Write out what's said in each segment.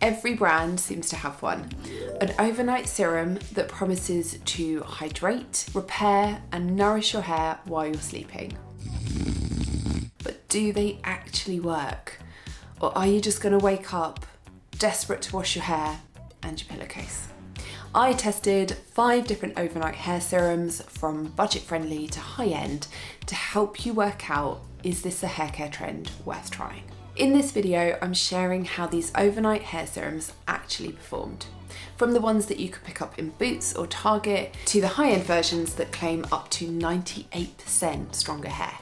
Every brand seems to have one. An overnight serum that promises to hydrate, repair, and nourish your hair while you're sleeping. But do they actually work? Or are you just gonna wake up desperate to wash your hair and your pillowcase? I tested 5 different overnight hair serums from budget friendly to high end to help you work out, is this a hair care trend worth trying? In this video, I'm sharing how these overnight hair serums actually performed. From the ones that you could pick up in Boots or Target to the high-end versions that claim up to 98% stronger hair.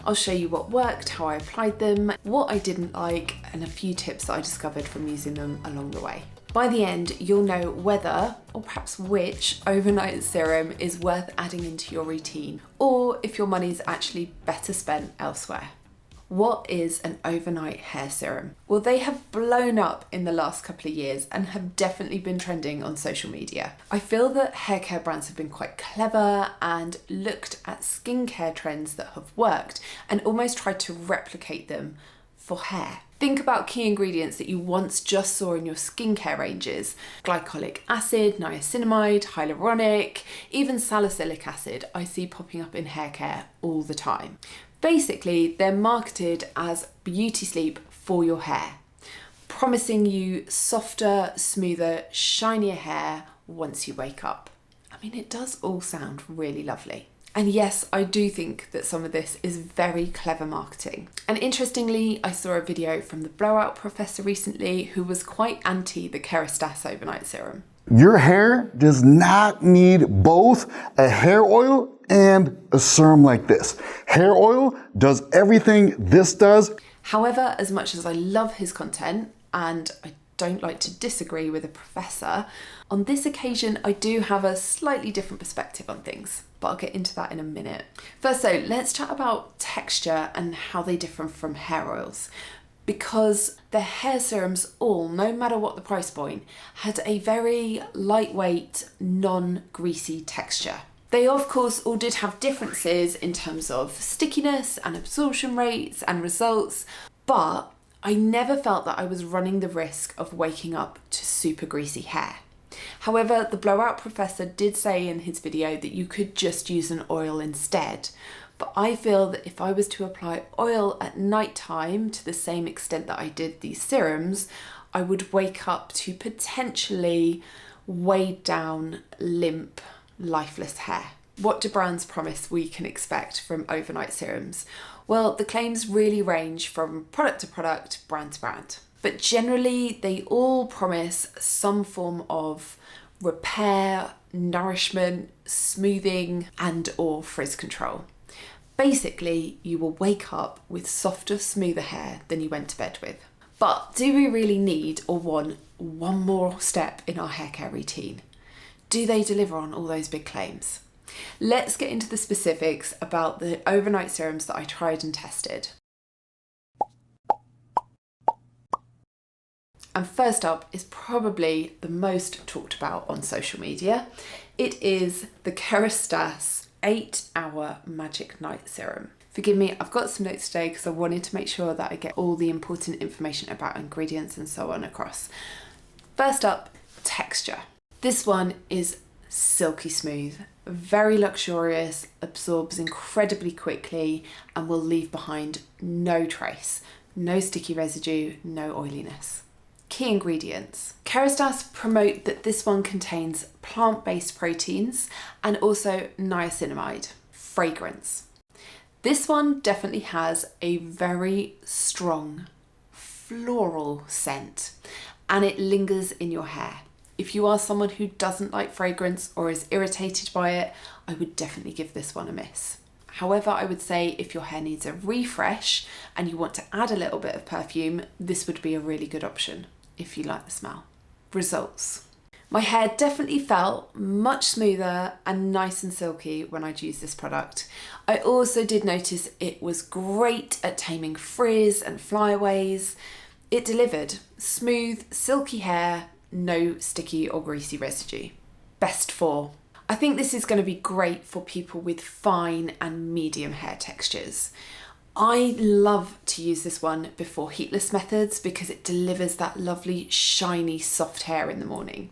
I'll show you what worked, how I applied them, what I didn't like, and a few tips that I discovered from using them along the way. By the end, you'll know whether, or perhaps which, overnight serum is worth adding into your routine, or if your money's actually better spent elsewhere. What is an overnight hair serum? Well, they have blown up in the last couple of years and have definitely been trending on social media. I feel that hair care brands have been quite clever and looked at skincare trends that have worked and almost tried to replicate them for hair. Think about key ingredients that you once just saw in your skincare ranges. Glycolic acid, niacinamide, hyaluronic, even salicylic acid I see popping up in hair care all the time. Basically, they're marketed as beauty sleep for your hair, promising you softer, smoother, shinier hair once you wake up. I mean, it does all sound really lovely. And yes, I do think that some of this is very clever marketing. And interestingly, I saw a video from the Blowout Professor recently who was quite anti the Kerastase overnight serum. Your hair does not need both a hair oil and a serum like this. Hair oil does everything this does. However, as much as I love his content, and I don't like to disagree with a professor, on this occasion I do have a slightly different perspective on things, but I'll get into that in a minute. First though, let's chat about texture and how they differ from hair oils. Because the hair serums all, no matter what the price point, had a very lightweight, non-greasy texture. They of course all did have differences in terms of stickiness and absorption rates and results, but I never felt that I was running the risk of waking up to super greasy hair. However, the Blowout Professor did say in his video that you could just use an oil instead. But I feel that if I was to apply oil at night time to the same extent that I did these serums, I would wake up to potentially weighed down, limp, lifeless hair. What do brands promise we can expect from overnight serums? Well, the claims really range from product to product, brand to brand. But generally, they all promise some form of repair, nourishment, smoothing, and/or frizz control. Basically, you will wake up with softer, smoother hair than you went to bed with. But do we really need or want one more step in our hair care routine? Do they deliver on all those big claims? Let's get into the specifics about the overnight serums that I tried and tested. And first up is probably the most talked about on social media. It is the Kérastase 8-hour Magic Night Serum. Forgive me, I've got some notes today because I wanted to make sure that I get all the important information about ingredients and so on across. First up, texture. This one is silky smooth, very luxurious, absorbs incredibly quickly, and will leave behind no trace, no sticky residue, no oiliness. Key ingredients. Kerastase promote that this one contains plant-based proteins and also niacinamide, fragrance. This one definitely has a very strong floral scent and it lingers in your hair. If you are someone who doesn't like fragrance or is irritated by it, I would definitely give this one a miss. However, I would say if your hair needs a refresh and you want to add a little bit of perfume, this would be a really good option if you like the smell. Results. My hair definitely felt much smoother and nice and silky when I'd used this product. I also did notice it was great at taming frizz and flyaways. It delivered smooth, silky hair, no sticky or greasy residue. Best for. I think this is going to be great for people with fine and medium hair textures. I love to use this one before heatless methods because it delivers that lovely, shiny, soft hair in the morning.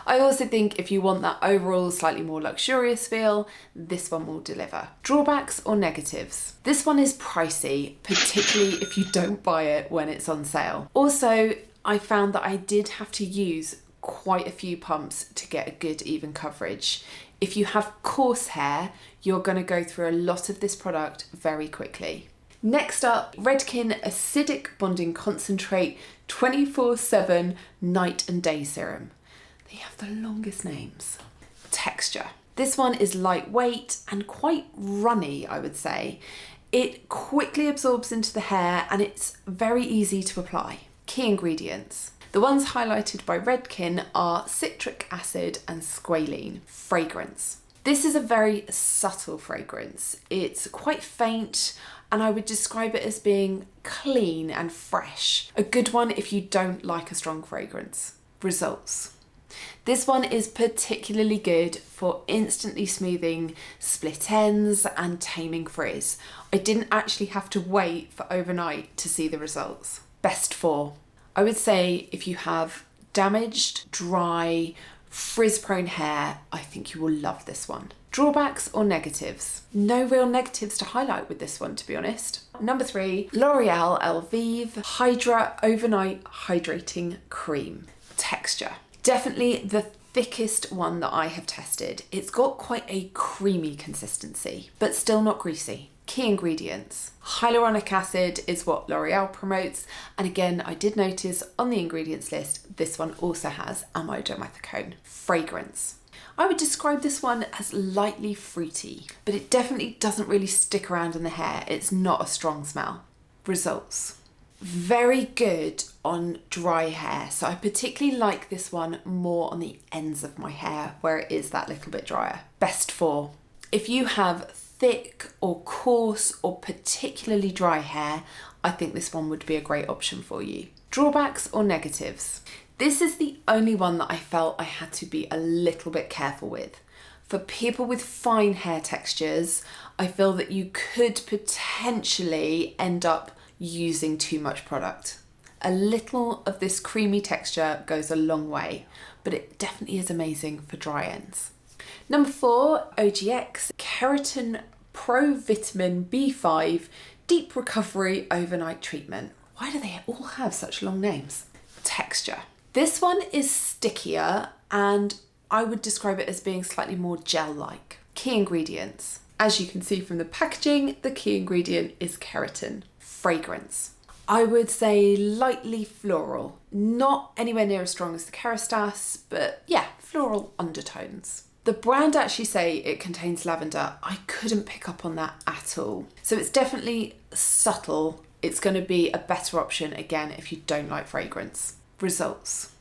I also think if you want that overall slightly more luxurious feel, this one will deliver. Drawbacks or negatives? This one is pricey, particularly if you don't buy it when it's on sale. Also, I found that I did have to use quite a few pumps to get a good even coverage. If you have coarse hair, you're going to go through a lot of this product very quickly. Next up, Redken Acidic Bonding Concentrate 24/7 Night and Day Serum. They have the longest names. Texture. This one is lightweight and quite runny, I would say. It quickly absorbs into the hair and it's very easy to apply. Key ingredients. The ones highlighted by Redken are citric acid and squalene. Fragrance. This is a very subtle fragrance. It's quite faint and I would describe it as being clean and fresh. A good one if you don't like a strong fragrance. Results. This one is particularly good for instantly smoothing split ends and taming frizz. I didn't actually have to wait for overnight to see the results. Best for. I would say if you have damaged, dry, frizz-prone hair, I think you will love this one. Drawbacks or negatives? No real negatives to highlight with this one, to be honest. Number 3, L'Oreal Elvive Hydra Overnight Hydrating Cream. Texture. Definitely the thickest one that I have tested. It's got quite a creamy consistency, but still not greasy. Key ingredients. Hyaluronic acid is what L'Oreal promotes. And again, I did notice on the ingredients list, this one also has amidomethicone. Fragrance. I would describe this one as lightly fruity, but it definitely doesn't really stick around in the hair. It's not a strong smell. Results. Very good on dry hair. So I particularly like this one more on the ends of my hair where it is that little bit drier. Best for. If you have thick or coarse or particularly dry hair, I think this one would be a great option for you. Drawbacks or negatives? This is the only one that I felt I had to be a little bit careful with. For people with fine hair textures, I feel that you could potentially end up using too much product. A little of this creamy texture goes a long way, but it definitely is amazing for dry ends. Number 4, OGX Keratin Pro Vitamin B5 Deep Recovery Overnight Treatment. Why do they all have such long names? Texture. This one is stickier and I would describe it as being slightly more gel-like. Key ingredients. As you can see from the packaging, the key ingredient is keratin. Fragrance. I would say lightly floral. Not anywhere near as strong as the Kerastase, but yeah, floral undertones. The brand actually say it contains lavender. I couldn't pick up on that at all. So it's definitely subtle. It's going to be a better option again if you don't like fragrance. Results.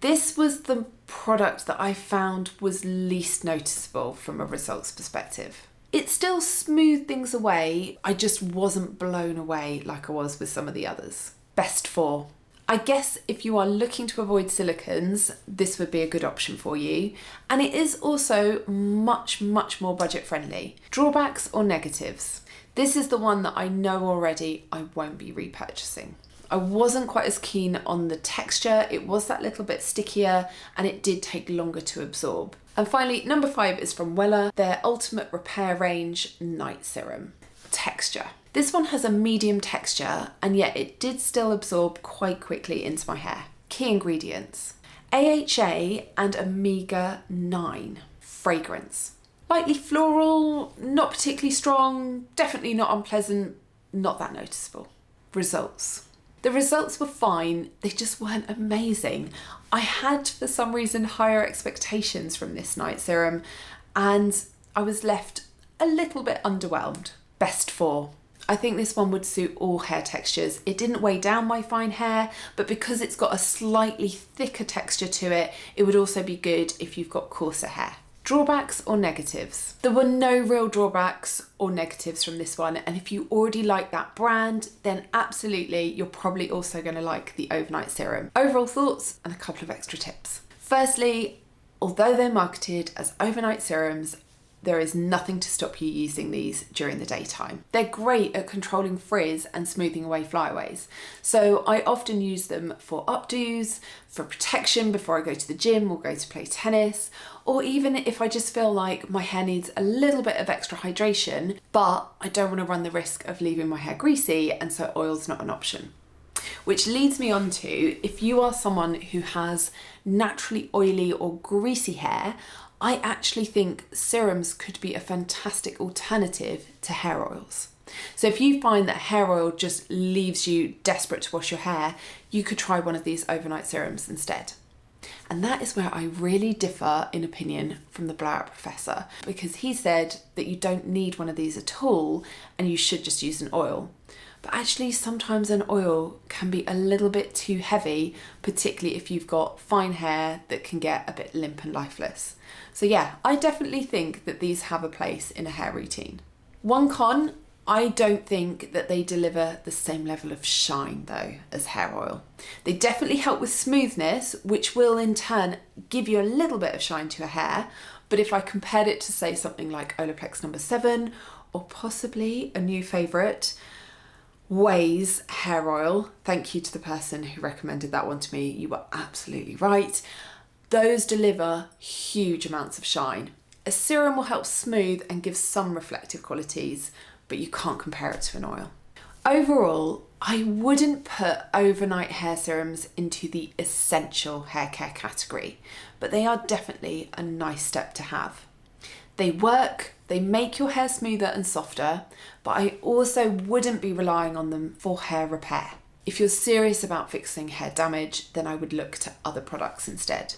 This was the product that I found was least noticeable from a results perspective. It still smoothed things away. I just wasn't blown away like I was with some of the others. Best for. I guess if you are looking to avoid silicons, this would be a good option for you. And it is also much more budget friendly. Drawbacks or negatives? This is the one that I know already I won't be repurchasing. I wasn't quite as keen on the texture. It was that little bit stickier and it did take longer to absorb. And finally, number 5 is from Wella, their Ultimate Repair Range Night Serum. Texture. This one has a medium texture and yet it did still absorb quite quickly into my hair. Key ingredients. AHA and omega-9. Fragrance. Lightly floral, not particularly strong, definitely not unpleasant, not that noticeable. Results. The results were fine, they just weren't amazing. I had, for some reason, higher expectations from this night serum and I was left a little bit underwhelmed. Best for. I think this one would suit all hair textures. It didn't weigh down my fine hair, but because it's got a slightly thicker texture to it, it would also be good if you've got coarser hair. Drawbacks or negatives? There were no real drawbacks or negatives from this one, and if you already like that brand, then absolutely you're probably also going to like the overnight serum. Overall thoughts and a couple of extra tips. Firstly, although they're marketed as overnight serums, there is nothing to stop you using these during the daytime. They're great at controlling frizz and smoothing away flyaways. So I often use them for updos, for protection before I go to the gym or go to play tennis, or even if I just feel like my hair needs a little bit of extra hydration, but I don't want to run the risk of leaving my hair greasy, and so oil's not an option. Which leads me on to, if you are someone who has naturally oily or greasy hair, I actually think serums could be a fantastic alternative to hair oils. So if you find that hair oil just leaves you desperate to wash your hair, you could try one of these overnight serums instead. And that is where I really differ in opinion from the blowout professor, because he said that you don't need one of these at all and you should just use an oil. But actually sometimes an oil can be a little bit too heavy, particularly if you've got fine hair that can get a bit limp and lifeless. So yeah, I definitely think that these have a place in a hair routine. One con, I don't think that they deliver the same level of shine though as hair oil. They definitely help with smoothness, which will in turn give you a little bit of shine to your hair. But if I compared it to say something like Olaplex No. 7, or possibly a new favourite, Way's hair oil, thank you to the person who recommended that one to me, you were absolutely right. Those deliver huge amounts of shine. A serum will help smooth and give some reflective qualities, but you can't compare it to an oil. Overall, I wouldn't put overnight hair serums into the essential hair care category, but they are definitely a nice step to have. They work, they make your hair smoother and softer, but I also wouldn't be relying on them for hair repair. If you're serious about fixing hair damage, then I would look to other products instead.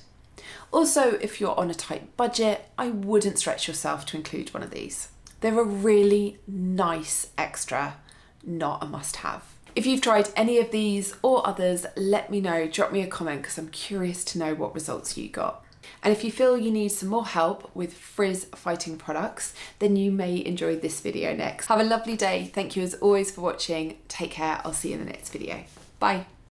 Also, if you're on a tight budget, I wouldn't stretch yourself to include one of these. They're a really nice extra, not a must-have. If you've tried any of these or others, let me know, drop me a comment because I'm curious to know what results you got. And if you feel you need some more help with frizz fighting products, then you may enjoy this video next. Have a lovely day. Thank you as always for watching. Take care. I'll see you in the next video. Bye.